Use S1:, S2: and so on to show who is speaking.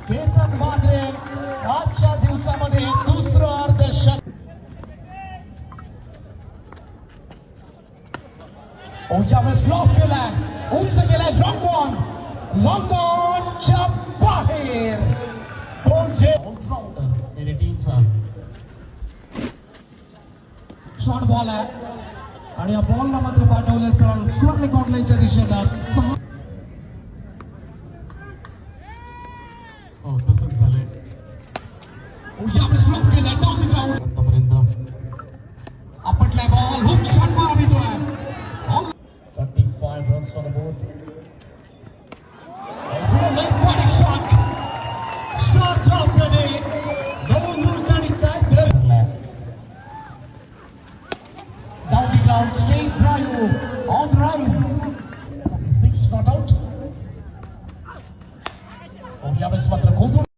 S1: केतन मात्रे आजच्या दिवसामध्ये दुसरं अर्धशतक. यावेळेस ब्लॉक केलाय, उंच केलाय, लॉंगॉनच्या बाहेर. ऑलराऊंडर टीमचा शॉर्ट बॉल आहे आणि या बॉलला मात्र पाठवलं सरळ स्कोअर रेकॉर्ड लाईनच्या दिशेनं. तसंच झालंय. यावेळेस ब्लॉक केलाय डाऊन द ग्राउंड. आतापर्यंत आपटलाय बॉल, हुक शॉट मारतोय. 35 runs on the board. Rolling body shot. Shot of the day. No look and that. Down the ground, straight drive on the rise. 6 not out. यावेळेस मात्र खूप